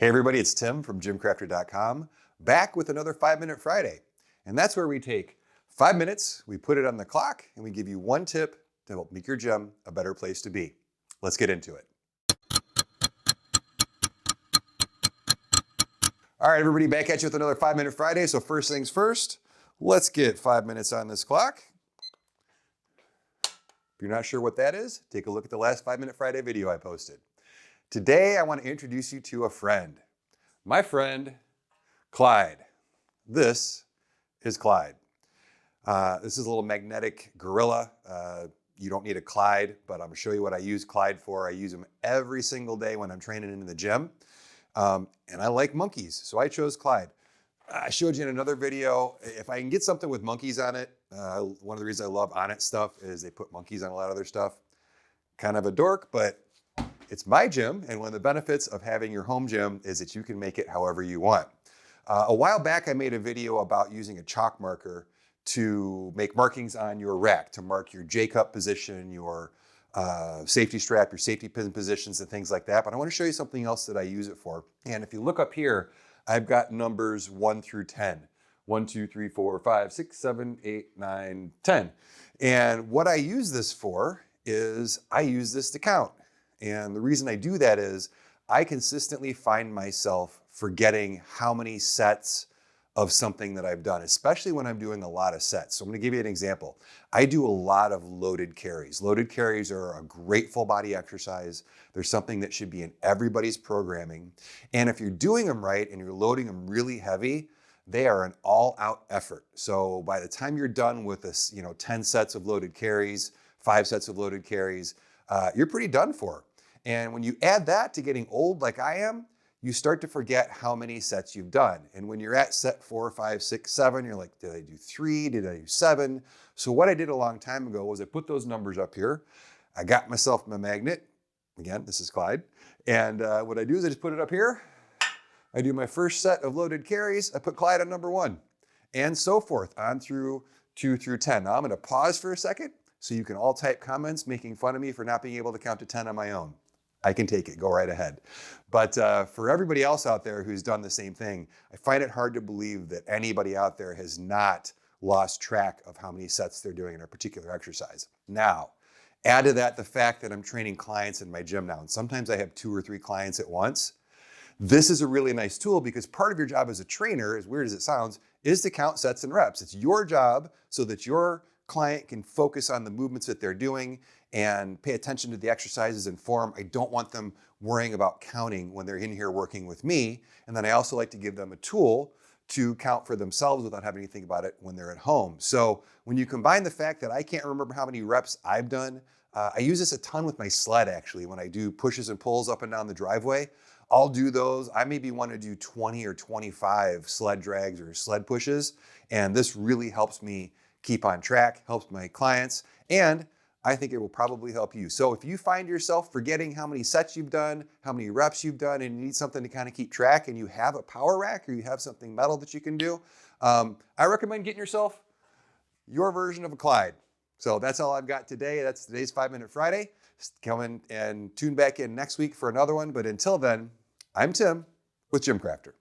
Hey everybody, it's Tim from GymCrafter.com, back with another 5-Minute Friday. And that's where we take 5 minutes, we put it on the clock, and we give you one tip to help make your gym a better place to be. Let's get into it. All right, everybody, back at you with another 5-Minute Friday. So first things first, let's get 5 minutes on this clock. If you're not sure what that is, take a look at the last 5-Minute Friday video I posted. Today, I want to introduce you to a friend. My friend, Clyde. This is Clyde. This is a little magnetic gorilla. You don't need a Clyde, but I'm gonna show you what I use Clyde for. I use him every single day when I'm training in the gym. And I like monkeys, so I chose Clyde. I showed you in another video, if I can get something with monkeys on it, one of the reasons I love On It stuff is they put monkeys on a lot of their stuff. Kind of a dork, but it's my gym, and one of the benefits of having your home gym is that you can make it however you want. A while back, I made a video about using a chalk marker to make markings on your rack, to mark your J-cup position, your safety strap, your safety pin positions, and things like that. But I want to show you something else that I use it for. And if you look up here, I've got numbers 1 through 10. 1, 2, 3, 4, 5, 6, 7, 8, 9, 10. And what I use this for is I use this to count. And the reason I do that is I consistently find myself forgetting how many sets of something that I've done, especially when I'm doing a lot of sets. So I'm gonna give you an example. I do a lot of loaded carries. Loaded carries are a great full body exercise. They're something that should be in everybody's programming. And if you're doing them right and you're loading them really heavy, they are an all-out effort. So by the time you're done with this, 10 sets of loaded carries, 5 sets of loaded carries, you're pretty done for. And when you add that to getting old like I am, you start to forget how many sets you've done. And when you're at set 4, 5, 6, 7, you're like, did I do 3? Did I do 7? So what I did a long time ago was I put those numbers up here. I got myself my magnet. Again, this is Clyde. And what I do is I just put it up here. I do my first set of loaded carries. I put Clyde on number 1 and so forth on through 2 through 10. Now I'm gonna pause for a second so you can all type comments making fun of me for not being able to count to 10 on my own. I can take it, go right ahead. But for everybody else out there who's done the same thing, I find it hard to believe that anybody out there has not lost track of how many sets they're doing in a particular exercise. Now, add to that the fact that I'm training clients in my gym now, and sometimes I have 2 or 3 clients at once. This is a really nice tool because part of your job as a trainer, as weird as it sounds, is to count sets and reps. It's your job so that your client can focus on the movements that they're doing and pay attention to the exercises and form. I don't want them worrying about counting when they're in here working with me. And then I also like to give them a tool to count for themselves without having to think about it when they're at home. So when you combine the fact that I can't remember how many reps I've done, I use this a ton with my sled actually. When I do pushes and pulls up and down the driveway, I'll do those. I maybe want to do 20 or 25 sled drags or sled pushes. And this really helps me keep on track, helps my clients, and I think it will probably help you. So if you find yourself forgetting how many sets you've done, how many reps you've done, and you need something to kind of keep track, and you have a power rack or you have something metal that you can do, I recommend getting yourself your version of a Clyde. So that's all I've got today. That's today's 5-Minute Friday. Just come in and tune back in next week for another one. But until then, I'm Tim with GymCrafter.